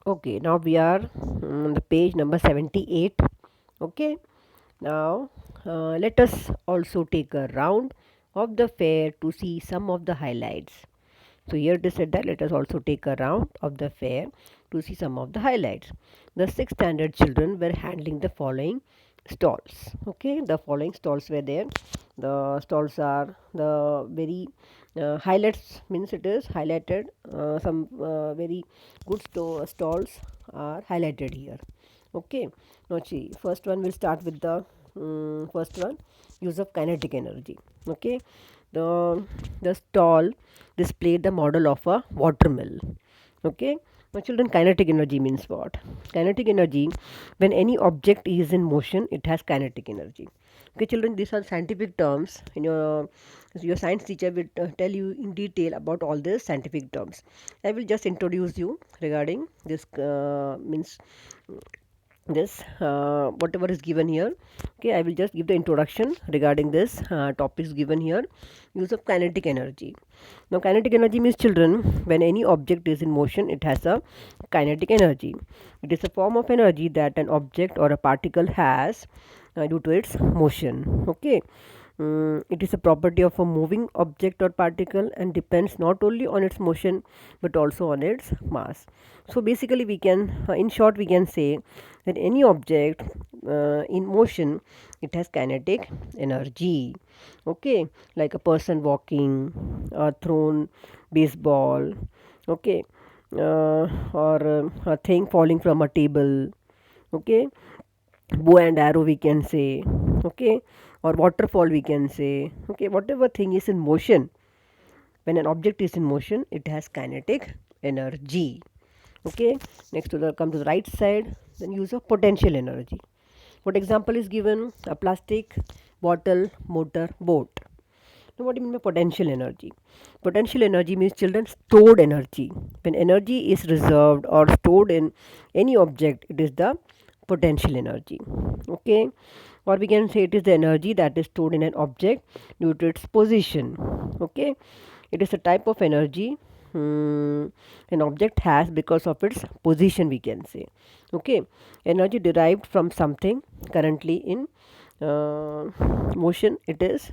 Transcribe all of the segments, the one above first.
Okay, now we are on the page number 78. Okay, now let us also take a round of the fair to see some of the highlights. So here it is said that let us also take a round of the fair to see some of the highlights. The sixth standard children were handling the following stalls. Okay, the following stalls were there. The stalls are the very highlights, means it is highlighted. Some very good stalls are highlighted here. Okay, now see, first one will start with the first one, use of kinetic energy. Okay, the the stall displayed the model of a watermill. Okay, now children, kinetic energy means what? Kinetic energy, when any object is in motion, it has kinetic energy. Okay, children, these are scientific terms. In your science teacher will tell you in detail about all these scientific terms. I will just introduce you regarding this means this whatever is given here. Okay, I will just give the introduction regarding this topics given here. Use of kinetic energy. Now kinetic energy means, children, when any object is in motion, it has a kinetic energy. It is a form of energy that an object or a particle has due to its motion. Okay, it is a property of a moving object or particle and depends not only on its motion but also on its mass. So basically, we can, in short, we can say that any object in motion, it has kinetic energy. Okay, like a person walking, a thrown baseball. Okay, or a thing falling from a table. Okay, bow and arrow we can say. Okay, or waterfall we can say. Okay, whatever thing is in motion, when an object is in motion, it has kinetic energy. Okay, next to the come to the right side, then use of potential energy. What example is given? A plastic bottle, motor, boat. Now what do you mean by potential energy? Potential energy means, children, stored energy. When energy is reserved or stored in any object, it is the potential energy. Okay, or we can say it is the energy that is stored in an object due to its position. Okay, it is a type of energy an object has because of its position, we can say. Okay, energy derived from something currently in motion, it is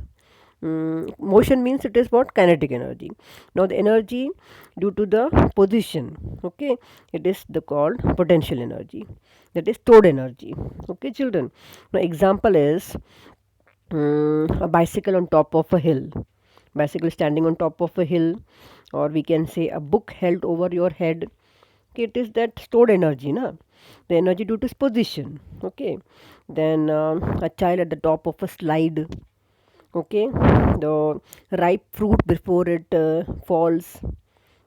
motion means it is what? Kinetic energy. Now the energy due to the position, okay, it is the called potential energy, that is stored energy. Okay, children, now example is a bicycle on top of a hill, bicycle standing on top of a hill, or we can say a book held over your head. Okay, it is that stored energy, na, the energy due to its position. Okay, then a child at the top of a slide. Okay, the ripe fruit before it falls.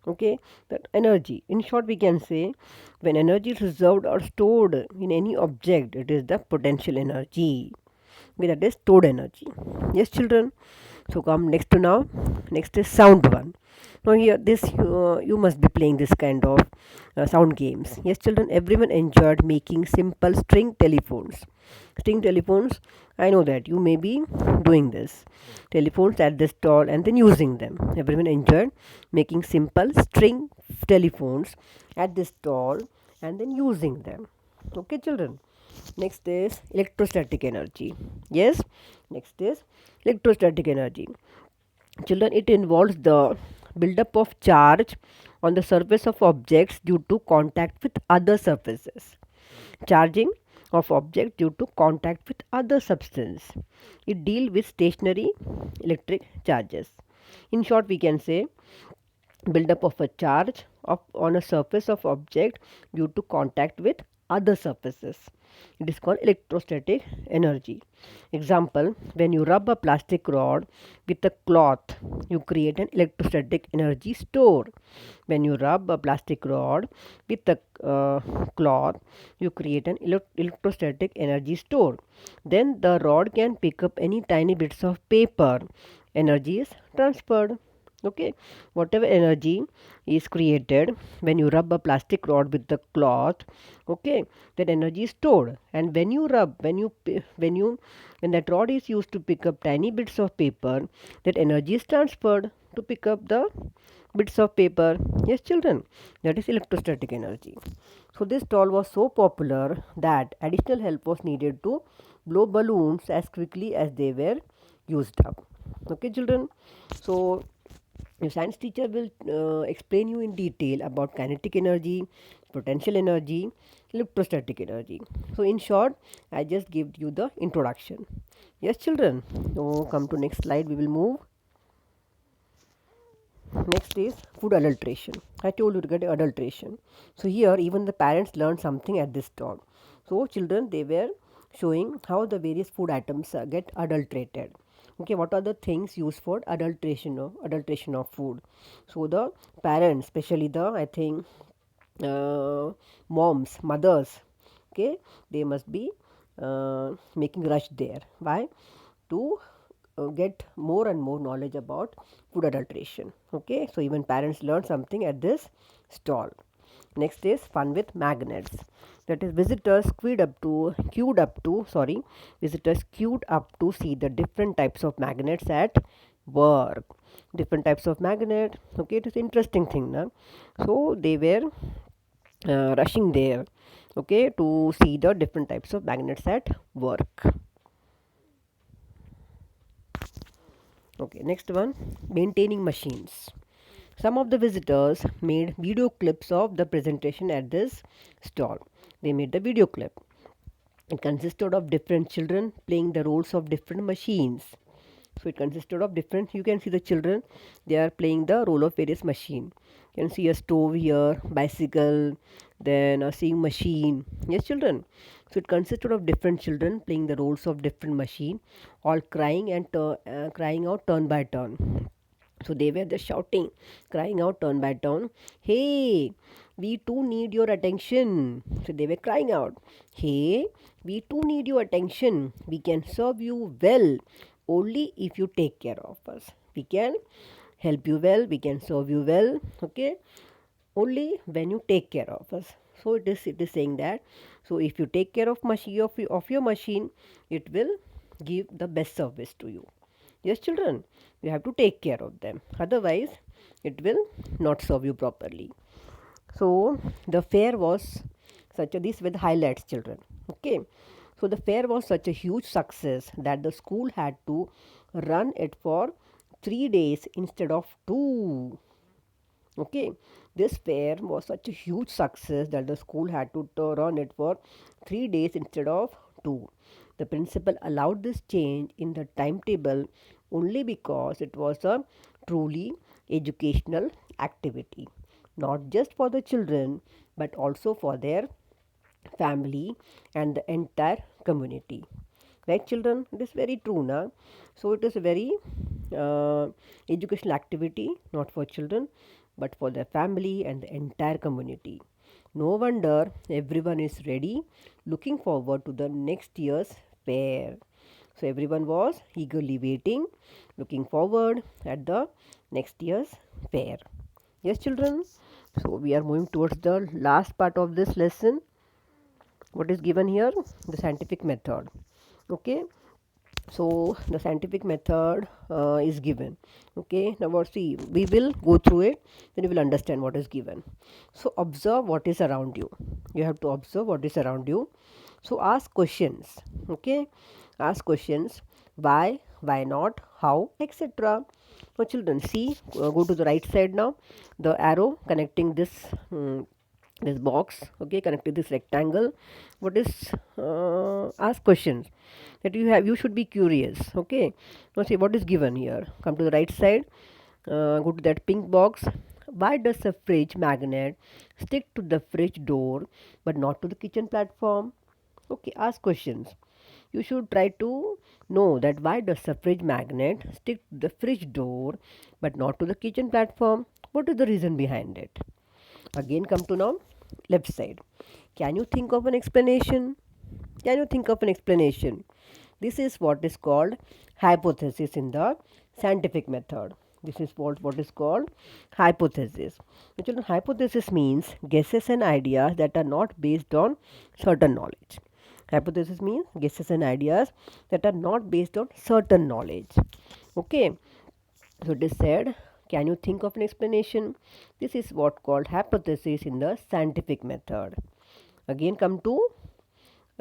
Okay, that energy, in short, we can say when energy is reserved or stored in any object, it is the potential energy. Okay, that is stored energy. Yes, children. So come next to now. Next is sound one. Now here this you must be playing this kind of sound games. Yes, children. Everyone enjoyed making simple string telephones. String telephones. I know that you may be doing this. Telephones at the stall and then using them. Everyone enjoyed making simple string telephones at the stall and then using them. Okay, children. Next is electrostatic energy. Yes, next is electrostatic energy. Children, it involves the buildup of charge on the surface of objects due to contact with other surfaces. Charging of object due to contact with other substance. It deals with stationary electric charges. In short, we can say buildup of a charge on a surface of object due to contact with other surfaces. It is called electrostatic energy. Example, when you rub a plastic rod with a cloth, you create an electrostatic energy store. When you rub a plastic rod with a cloth, you create an electrostatic energy store. Then the rod can pick up any tiny bits of paper. Energy is transferred. Okay, whatever energy is created when you rub a plastic rod with the cloth, okay, that energy is stored. And when you rub, when that rod is used to pick up tiny bits of paper, that energy is transferred to pick up the bits of paper. Yes, children, that is electrostatic energy. So this doll was so popular that additional help was needed to blow balloons as quickly as they were used up. Okay, children. So your science teacher will explain you in detail about kinetic energy, potential energy, electrostatic energy. So in short, I just give you the introduction. Yes, children. So come to next slide. We will move. Next is food adulteration. I told you to get adulteration. So here even the parents learned something at this talk. So children, they were showing how the various food items get adulterated. Okay, what are the things used for adulteration of food? So the parents, especially the I think moms, mothers, okay, they must be making rush there. Why? To get more and more knowledge about food adulteration. Okay, so even parents learn something at this stall. Next is fun with magnets. That is visitors queued up to see the different types of magnets at work. Different types of magnet. Okay, it is interesting thing, na? So they were rushing there, okay, to see the different types of magnets at work. Okay, next one, maintaining machines. Some of the visitors made video clips of the presentation at this stall. They made the video clip. It consisted of different children playing the roles of different machines. So it consisted of different, you can see the children, they are playing the role of various machine. You can see a stove here, bicycle, then a sewing machine. Yes, children. So it consisted of different children playing the roles of different machine, all crying and crying out turn by turn. So they were just shouting, crying out turn by turn, "Hey, we too need your attention." So they were crying out, "Hey, we too need your attention. We can serve you well only if you take care of us. We can help you well, we can serve you well, okay, only when you take care of us." So it is saying that, so if you take care of your machine, it will give the best service to you. Yes, children, you have to take care of them. Otherwise, it will not serve you properly. So the fair was these were the highlights, children. Okay. So the fair was such a huge success that the school had to run it for 3 days instead of two. Okay, this fair was such a huge success that the school had to run it for 3 days instead of two. The principal allowed this change in the timetable only because it was a truly educational activity, not just for the children but also for their family and the entire community. Right, children? It is very true, na? So it is a very educational activity, not for children but for their family and the entire community. No wonder everyone is ready, looking forward to the next year's fair. So everyone was eagerly waiting, looking forward at the next year's fair. Yes, children. So we are moving towards the last part of this lesson. What is given here? The scientific method. Okay. So the scientific method is given. Okay, now what, see, we will go through it, then you will understand what is given. So observe what is around you. You have to observe what is around you. So ask questions. Okay, ask questions. Why not, how, etc. Now children, see, go to the right side now, the arrow connecting this box, okay, connected this rectangle. What is ask questions, that you should be curious. Okay, now see what is given here. Come to the right side, go to that pink box. Why does a fridge magnet stick to the fridge door but not to the kitchen platform? Okay, ask questions. You should try to know that why does a fridge magnet stick to the fridge door but not to the kitchen platform. What is the reason behind it? Again, come to now left side. Can you think of an explanation? Can you think of an explanation? This is what is called hypothesis in the scientific method. This is what is called hypothesis. Children, hypothesis means guesses and ideas that are not based on certain knowledge. Hypothesis means guesses and ideas that are not based on certain knowledge. Okay, so it is said, Can you think of an explanation? This is what called hypothesis in the scientific method. Again come to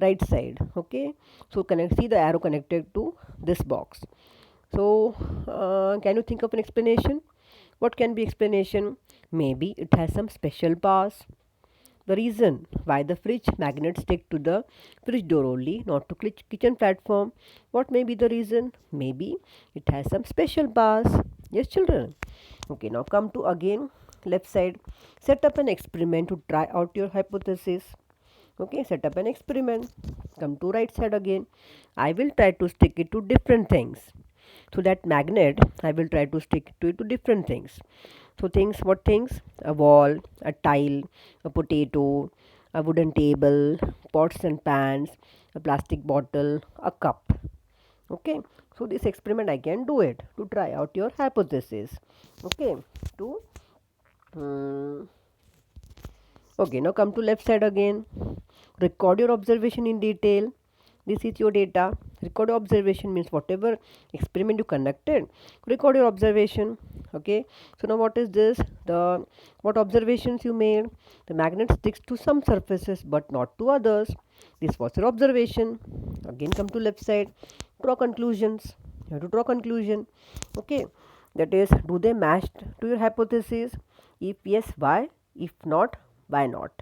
right side. Okay, so connect, see the arrow connected to this box. So can you think of an explanation? What can be explanation? Maybe it has some special powers. The reason why the fridge magnets stick to the fridge door only, not to kitchen platform. What may be the reason? Maybe it has some special bars. Yes, children. Okay, now come to again left side. Set up an experiment to try out your hypothesis. Okay, set up an experiment. Come to right side again. I will try to stick it to different things. So that magnet, I will try to stick to it to different things. So things, what things? A wall, a tile, a potato, a wooden table, pots and pans, a plastic bottle, a cup. Okay, so this experiment I can do it to try out your hypothesis. Okay, to okay, now come to left side again. Record your observation in detail. This is your data. Record your observation means whatever experiment you conducted, record your observation. Okay, so now what is this? The what observations you made? The magnet sticks to some surfaces but not to others. This was your observation. Again come to left side. Draw conclusions. You have to draw conclusion. Okay, that is, do they match to your hypothesis? If yes, why? If not, why not?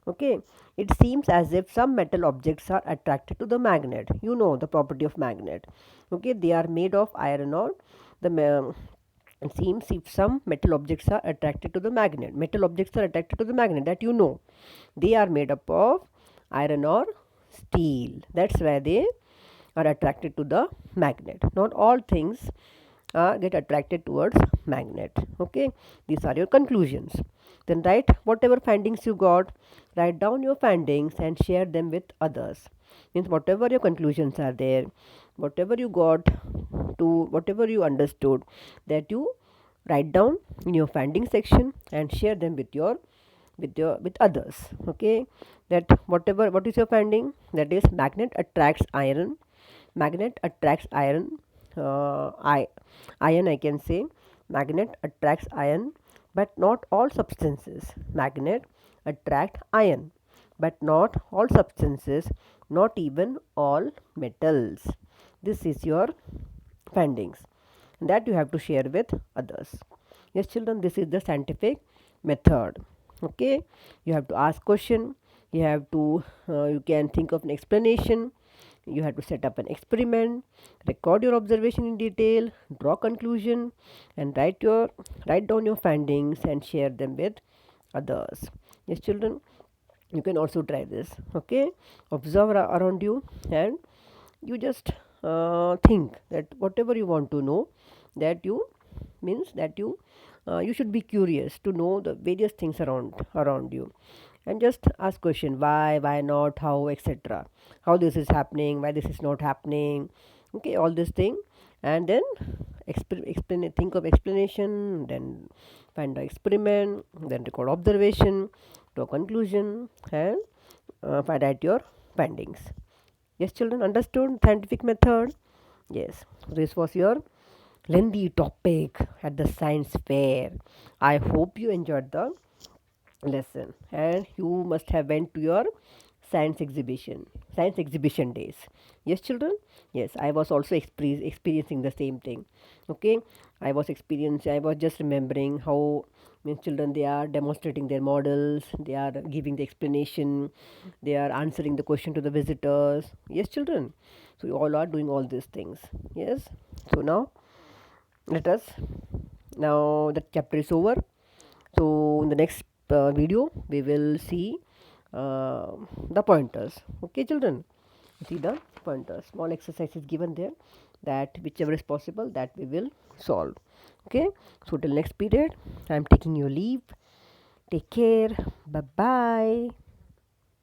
Okay, it seems as if some metal objects are attracted to the magnet. You know the property of magnet. Okay, they are made of iron ore. It seems if some metal objects are attracted to the magnet. Metal objects are attracted to the magnet, that you know. They are made up of iron or steel. That's why they are attracted to the magnet. Not all things get attracted towards magnet. Okay, these are your conclusions. Then write whatever findings you got. Write down your findings and share them with others. Means whatever your conclusions are there, whatever you got to, whatever you understood, that you write down in your finding section and share them with with others. Okay, that whatever, what is your finding? That is, magnet attracts iron. Magnet attracts iron. Iron, I can say. Magnet attracts iron, but not all substances. Magnet attract iron, but not all substances, not even all metals. This is your findings that you have to share with others. Yes, children, this is the scientific method. Okay, you have to ask question. You have to you can think of an explanation. You have to set up an experiment, record your observation in detail, draw conclusion, and write down your findings and share them with others. Yes, children, you can also try this. Okay, observe around you, and you just think that whatever you want to know, that you means that you should be curious to know the various things around you, and just ask question, why not, how, etc., how this is happening, why this is not happening. Okay, all this thing. And then explain, think of explanation, then find the experiment, then record observation, draw conclusion, and find out your findings. Yes, children, understood scientific method? Yes, this was your lengthy topic at the science fair. I hope you enjoyed the lesson, and you must have went to your science exhibition days. Yes, children. Yes, I was also experiencing the same thing. Okay, I was just remembering how means children, they are demonstrating their models, they are giving the explanation, they are answering the question to the visitors. Yes, children, so you all are doing all these things. Yes, so now let us, now that chapter is over, so in the next video we will see uh, the pointers. Okay, children, see the pointers, small exercise is given there, that whichever is possible that we will solve. Okay, so till next period I am taking your leave. Take care. Bye bye.